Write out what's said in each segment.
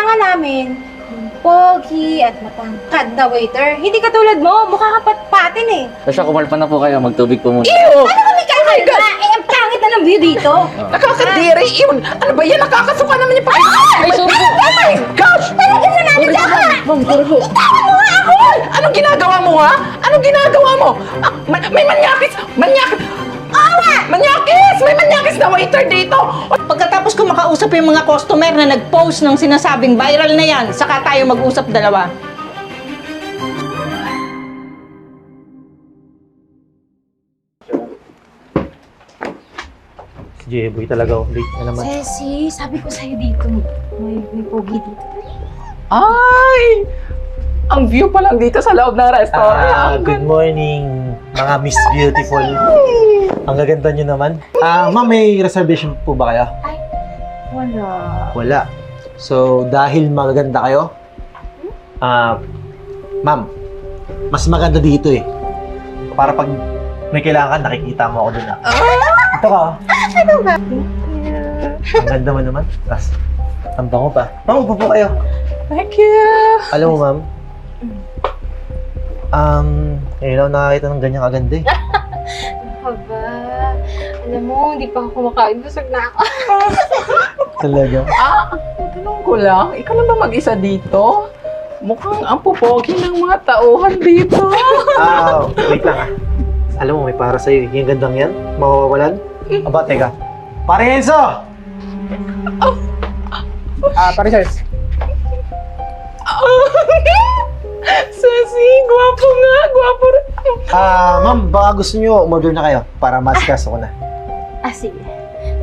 kailangan namin yung pogi at matangkad na waiter. Hindi katulad mo, mukha ka patpatin eh. Tasha, kumalpan na po kayo. Magtubig po muna. Ano kami kakalma? Eh, ang pangit na ng view dito. Nakakadiri yun! Ano ba yan? Nakakasuka naman yung pagkakas! Ay, sorry po. Oh my gosh! Talaga na namin ka! Ma'am, sorry po. Tama mo nga ako! Anong ginagawa mo, ha? Anong ginagawa mo? May manyakis! Manyakis! Manyakis! May manyakis na waiter dito! Pagkatapos ko makausap yung mga customer na nag-post ng sinasabing viral na yan, saka tayo mag-usap dalawa. Si Jeboy talaga, late na naman. Ceci, sabi ko sa'yo dito, may pogi dito. Ay! Ang view pa lang dito sa loob ng restaurant. Good morning, mga Miss Beautiful. Ang gaganda nyo naman. Ma'am, may reservation po ba kayo? Wala. Wala. So, dahil magaganda kayo, ma'am, mas maganda dito eh. Para pag may kailangan, nakikita mo ako dun ah. Ito ka oh. Ano ba? Ang ganda mo naman. Tapos, ang bango pa. Ma'am, upo po kayo. Thank you! Alam mo, ma'am, ngayon ako nakakita ng ganyang kaganda eh. Haba. Alam mo, hindi pa ako kumakain. Busog na ako. Talaga. Tanong ko lang, ikaw lang ba mag-isa dito? Mukhang ang pupogi ng mga tauhan dito. Wait lang ah. Alam mo, may para sa'yo. Yung gandang yan, mawawalan. Aba, teka. Pare Enzo! Pare sirs. Sasi, gwapo nga, gwapo rin. Ma'am, baka gusto nyo umorder na kayo para masikaso ko na. Sige.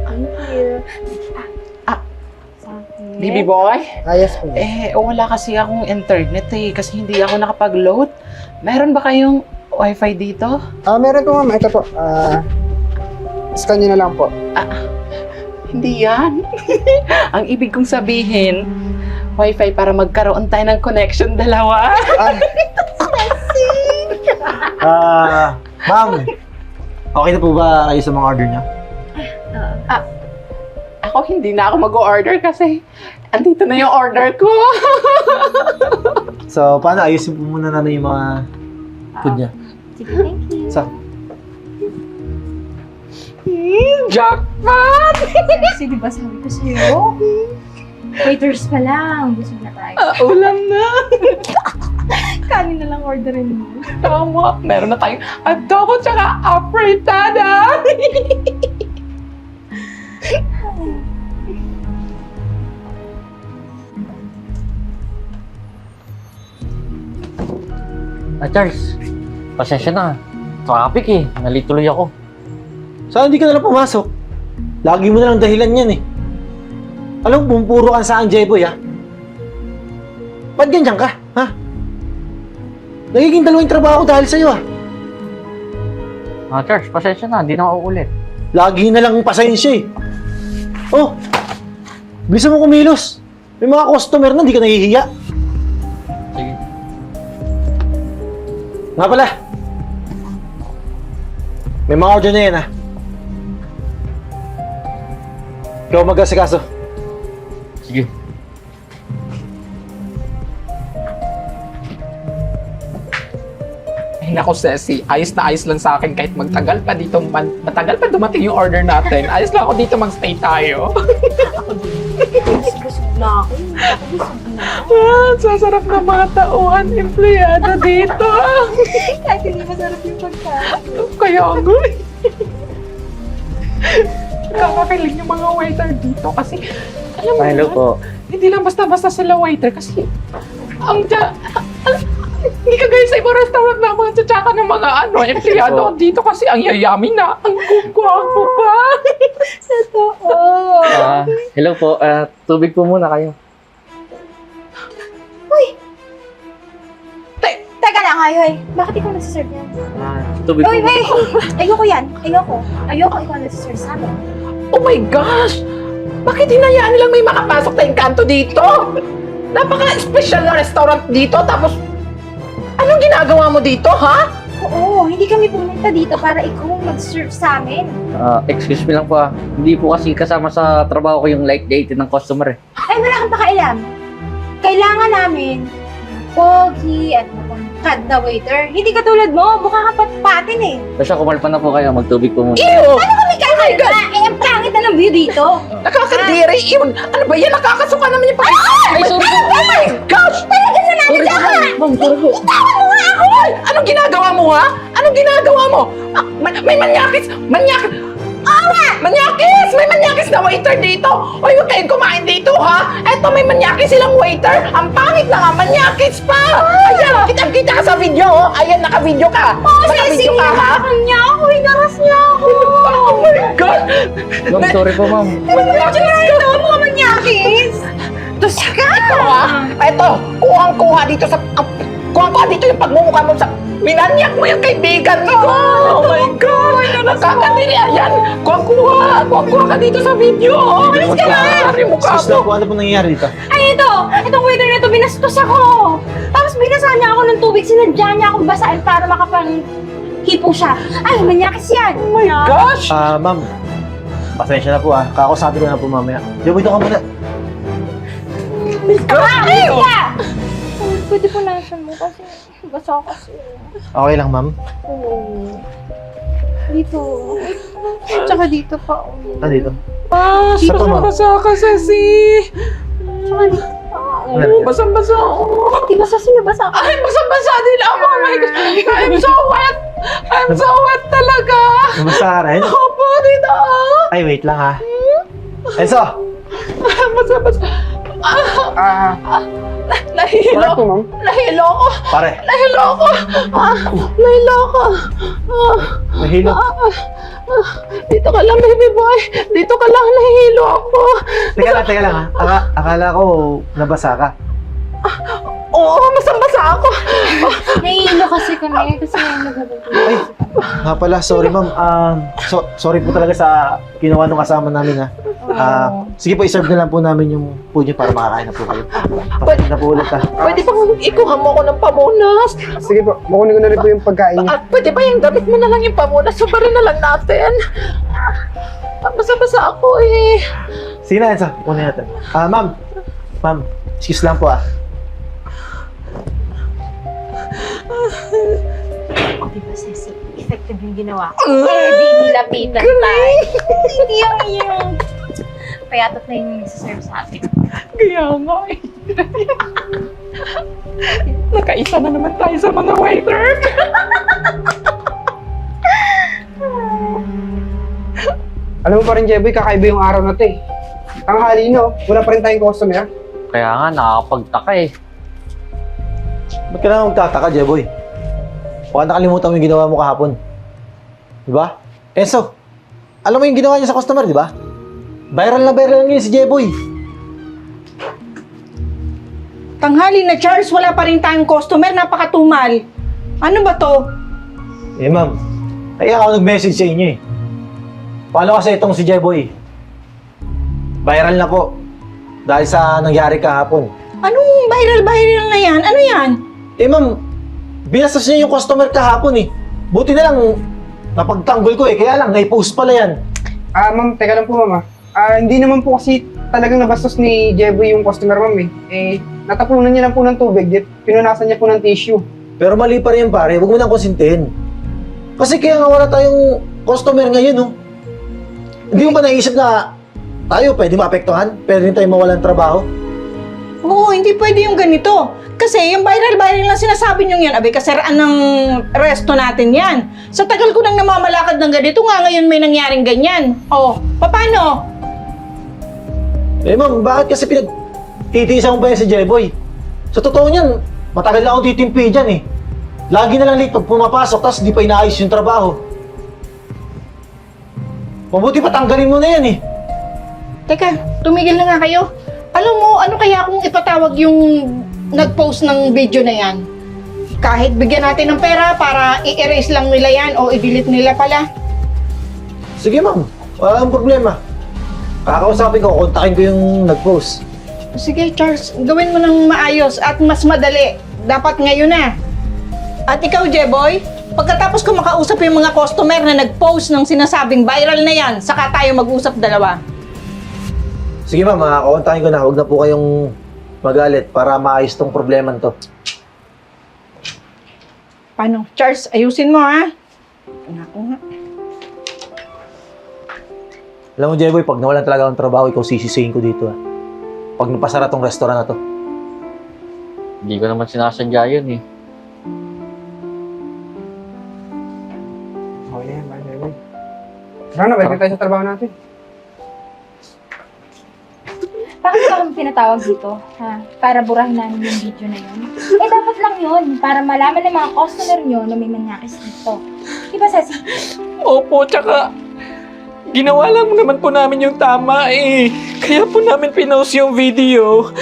Thank you. Baby boy? Yes po. Wala kasi akong internet kasi hindi ako nakapag-load. Meron ba kayong wifi dito? Meron po ma'am. Ito po. Scan nyo na lang po. Hindi yan. Ang ibig kong sabihin, wifi para magkaroon tayo ng connection dalawa. Ma'am, okay na po ba kayo sa mga order niyo? Ako hindi na ako mag-order kasi andito na yung order ko. So, paano? Ayusin po muna namin yung mga food niya. Sige, thank you. So, Jackpot! Kasi diba sabi ko sa'yo? Waiters pa lang. Busog na tayo. Ulam na. Kanin na lang orderin mo. Tama. Meron na tayong adobo tsaka afritada. Charles, pasensya na. Traffic eh. Nalituloy ako. saan hindi ka nalang pumasok? Lagi mo na lang dahilan yan eh. Alam mo, puro ka saan, Jeboy ha? Ba't ganyan ka? Ha? Nagiging dalawang trabaho dahil sa'yo ha? Charles, pasensya na. Hindi na mauulit. Lagi na lang pasensya eh. Oh! Bilisan mo kumilos. May mga customer na, hindi ka nahihiya. Sige. Nga pala. May mga order na yan ha. Ikaw mag-asikaso. Sige. Ay nako, Ceci. Ayos na ayos lang sa akin kahit magtagal pa dito. Matagal pa dumating yung order natin. Ayos lang ako dito magstay tayo. Busog na ako. Busog na ako. Sasarap na mga tauhan. Empleyado dito. Kahit hindi masarap yung pagkain. Kaya nga. Kakakilig yung mga waiter dito kasi alam mo Hello naman, po. hindi lang basta-basta sila waiter kasi hindi ka guys sa ibang restaurant na mga tsatsaka ng mga empleyado dito kasi ang yayami na, ang gugwapo pa. Totoo. Hello po. Tubig po muna kayo. Uy! Teka lang, Ayoy. Bakit ikaw nagsiserve yan? Tubig po Uy, muna. wait! Ayoko yan. Ayoko ikaw nagsiserve sa amin. Oh my gosh! Bakit hinayaan nilang may makapasok na engkanto dito? Napaka-special na restaurant dito tapos anong ginagawa mo dito, ha? Oo, hindi kami pumunta dito para ikaw mag-serve sa amin. Excuse me lang po. Hindi po kasi kasama sa trabaho ko yung light dating ng customer eh. Ay, wala kang pakialam. Kailangan namin pogi at matangkad na waiter. Hindi katulad mo, mukha ka patpatin eh. Basta kumalpan na po kayo, magtubig po muna. Ew! Kami kakain na, eh, ang pangit na ng view dito. Nakakadiri yun! Ano ba yan? Nakakasuka naman yung Ay, sorry po! Oh my gosh! Talaga sa namin Sorry po, ka! ma'am. Sorry po. Bitawan mo nga ako! Anong ginagawa mo, ha? Anong ginagawa mo? Ah, may manyakis! Manyakis! May manyakis na waiter dito! Hoy, huwag kayong kumain dito, ha? Eto, may manyakis silang waiter! Ang pangit na nga, manyakis pa! Ayan, kitang-kita ka sa video, oh! Ayan, naka-video ka! Naka-video ka, ha? niya ako, inaras niya ako. Oh my God! Ma'am, sorry po, ma'am. Manyakis ka! Ito, mga manyakis. Diyos ka! Ito, ha? Eto, kuhang-kuha dito sa... kuhang-kuha dito yung pagmumukha mo sa... Minanyak mo yung kaibigan ko! Oh my God! Nakakadiri! Ayan! Kuhang-kuha ka dito sa video! Alis ka na! Ari mukha Excuse lang mo! po, ano po nangyayari dito? Ay, itong waiter na ito, binastos ako. Tapos binasa niya ako ng tubig, sinadya niya akong basahin para makapanghipo siya. Ay, manyakis yan. Oh my Gosh! Ma'am, pasensya na po Kakausapin ko na po mamaya. Jeboy, ito ka muna. Ew! Pwede po nasan mo kasi basa kasi. Okay lang, ma'am. Oo. Dito. Tsaka dito pa. Dito. Ah, Sa to, ma'am. basa ka, Ceci! Tsaka dito pa. Ano? Basang-basa ako! Di ba sa sinabasa ka? Ay, basang-basa din ako! Oh my gosh! I'm so wet! I'm so wet talaga! Basta ka rin? Opo, dito! Ay, wait lang Enzo! Basa-basa! Nahilo! Bakit po, ma'am? Nahilo ako! Pare, Nahilo ako! Nahilo ako! mahilo. Dito ka lang, baby boy! Dito ka lang, nahihilo ako! Teka lang Akala ko nabasa ka. Oo, basang-basa ako! Nahihilo kasi kami kasi nagagawa. Ay, nga pala, sorry ma'am. Sorry po talaga sa ginawa nung kasama namin sige po, iserve na lang po namin yung food niyo para makakain na po kayo. Pasensya na po ulit Pwede bang ikuha mo ako ng pamunas? Sige po, makunin ko na rin po yung pagkain niyo. At pwede ba yung damit mo na lang yung pamunas? Subarin na lang natin. Basa-basa ako eh. Sige na, Enzo. Kunin natin. Ma'am, excuse lang po O, di ba, Ceci? Effective yung ginawa ko. Eh, di nilapitan tayo. Hindi yung payatot na yung nagsaserve sa atin. Kaya nga eh. Nakaisa na naman tayo sa mga waiter. Alam mo pa rin, Jeboy, kakaiba yung araw na to eh. Tanghali no, wala pa rin tayong customer. Kaya nga, nakakapagtaka eh. Ba't ka na magtataka, Jeboy? Baka nakalimutan mo yung ginawa mo kahapon. Diba? Enzo, alam mo yung ginawa niya sa customer, di ba? Viral na ngayon si Jeboy. Tanghali na, Charles, wala pa rin tayong customer, napakatumal. Ano ba to? Eh, ma'am. Kaya ako nag-message sa inyo eh. Paano kasi itong si Jeboy? Viral na po. Dahil sa nangyari kahapon. Anong viral na yan? Ano yan? Eh, ma'am, binastos niya yung customer kahapon eh. Buti na lang, napagtanggol ko eh. Kaya lang, nai-post pala yan. Ma'am, teka lang po, mama. Hindi naman po kasi talagang nabastos ni Jeboy yung customer, ma'am eh. Natapunan niya lang po ng tubig, pinunasan niya po ng tissue. Pero mali pa rin pare, huwag mo nang konsintihin. Kasi kaya nga wala tayong customer ngayon, no? Hindi mo ba naisip na tayo pwede maapektuhan? Pwede rin tayo mawalan trabaho? Oo, hindi pwede yung ganito. Kasi yung viral lang sinasabi nyo yan, abay, kasiraan ng resto natin yan. Sa tagal ko nang namamalakad ng ganito nga, ngayon may nangyaring ganyan. Oh, paano? Eh ma'am, bakit kasi pinagtitiisan mo ba yan si Jeboy? Sa totoo niyan, matagal na akong titimpi dyan eh. Lagi na lang late pag pumapasok, tapos di pa inaayos yung trabaho. Mabuti pa tanggalin mo na yan eh. Teka, tumigil na nga kayo. Alam mo, ano kaya kung ipatawag yung nag-post ng video na yan? Kahit bigyan natin ng pera para i-erase lang nila yan o i-delete nila pala. Sige ma'am, wala kang problema. Kakausapin ko, kontakin ko yung nag-post. Sige, Charles, gawin mo ng maayos at mas madali. Dapat ngayon na. At ikaw, Jeboy, pagkatapos ko makausap yung mga customer na nag-post ng sinasabing viral na yan, saka tayo mag-usap dalawa. Sige ma'am, kontakin ko na. Huwag na po kayong magalit para maayos tong problema to. Paano? Charles, ayusin mo ha. Naku nga. Alam mo, Jeboy, pag nawalan talaga akong trabaho, ikaw sisisihin ko dito. Pag napasara tong restaurant na to. Hindi ko naman sinasadya yun eh. Okay na yan, bye. Tara na, balik na tayo sa trabaho natin. Bakit ba kami pinatawag dito? Ha? Para burahin namin yung video na yun? Eh, dapat lang yun. Para malaman ng mga customer nyo na may manyakis dito. Diba, Ceci? Opo, tsaka ginawa lang naman po namin yung tama eh. Kaya po namin pinost yung video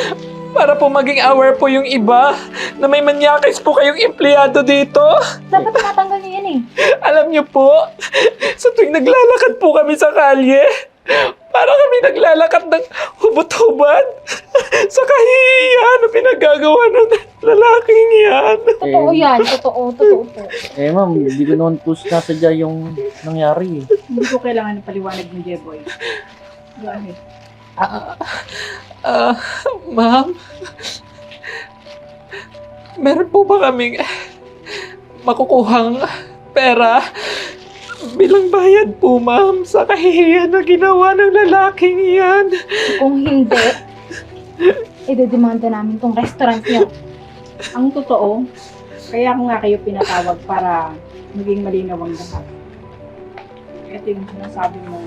para po maging aware po yung iba na may manyakis po kayong empleyado dito. Dapat tinatanggal nyo yan eh. Alam niyo po, sa tuwing naglalakad po kami sa kalye, para kami naglalakad ng hubot-hubad sa kahihiyan na pinagagawa ng lalaking yan. Totoo yan. Totoo po. Eh ma'am, hindi ko naman po sinasadya yung nangyari eh. Hindi ko kailangan ng paliwanag mo, Jeboy. Go ahead. Ma'am, meron po ba kaming makukuhang pera bilang bayad po, ma'am, sa kahihiyan na ginawa ng lalaking yan? Kung hindi, idedemanda namin tong restaurant nyo. Ang totoo, kaya ko nga kayo pinatawag para maging malinaw ang lahat. Ito yung sinasabi mo.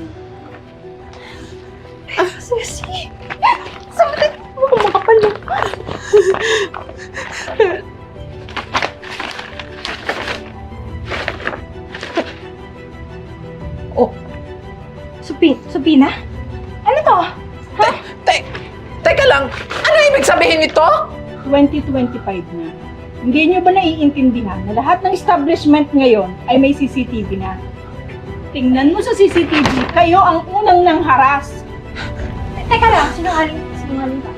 Ceci! Sakit! Mukhang makapal na. Oh. Supina? Ano to? Teka lang, ano ibig sabihin nito? 2025 na. Hindi nyo ba naiintindihan na lahat ng establishment ngayon ay may CCTV na? Tingnan mo sa CCTV, kayo ang unang nangharas. Teka lang, sinungaling ka.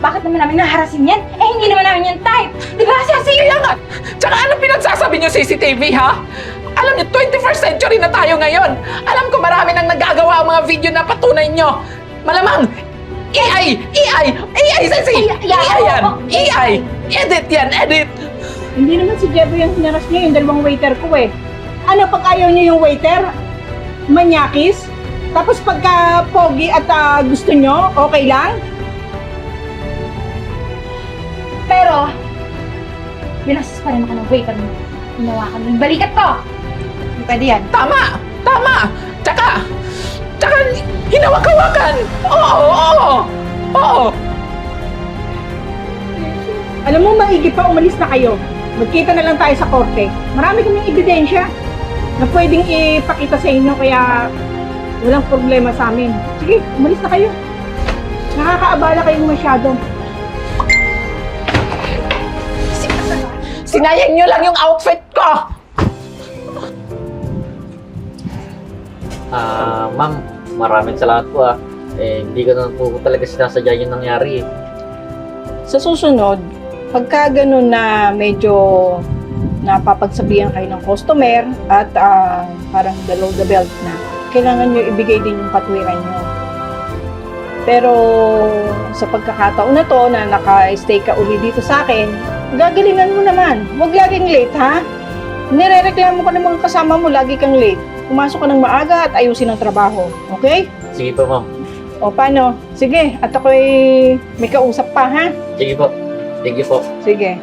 Bakit naman namin naharasin yan? Eh, hindi naman namin yan type. Di ba, Ceci? Kaya nga, tsaka ano pinagsasabi niyo CCTV, ha? Alam niyo, 21st century na tayo ngayon. Alam ko marami nang nagagawa ang mga video na patunay niyo. Malamang, AI, Ceci! AI yan! AI! Edit yan, edit! Hindi naman si Jeboy yung hinaras niya, yung dalawang waiter ko eh. Ano pag ayaw niyo yung waiter? Manyakis? Tapos pagka pogi at gusto nyo, okay lang? Pero, binastos pa rin ako ng waiter mo. Hinawakan mo yung balikat ko. Hindi pwede yan. Tama! Tsaka, hinawak-hawakan! Oo! Alam mo, maigi pa, umalis na kayo. Magkita na lang tayo sa korte. Marami kaming ebidensya na pwedeng ipakita sa inyo, kaya walang problema sa amin. Sige, umalis na kayo. Nakakaabala kayong masyado. Sinayang niyo lang yung outfit ko! Ma'am, maraming salamat po ah. Eh, hindi ko naman po talaga sinasadya yung nangyari eh. Sa susunod, pagka ganun na medyo napapagsabihan kayo ng customer at parang below the belt na, kailangan nyo ibigay din yung patwiran nyo. Pero sa pagkakataon na to na naka-stay ka uli dito sa akin, gagalingan mo naman. Huwag laging late, ha? Nirereklamo ka ng mga kasama mo, lagi kang late. Pumasok ka ng maaga at ayusin ang trabaho. Okay? Sige po ma'am. O paano? Sige, at ako'y may kausap pa, ha? Sige po. Thank you po. Sige.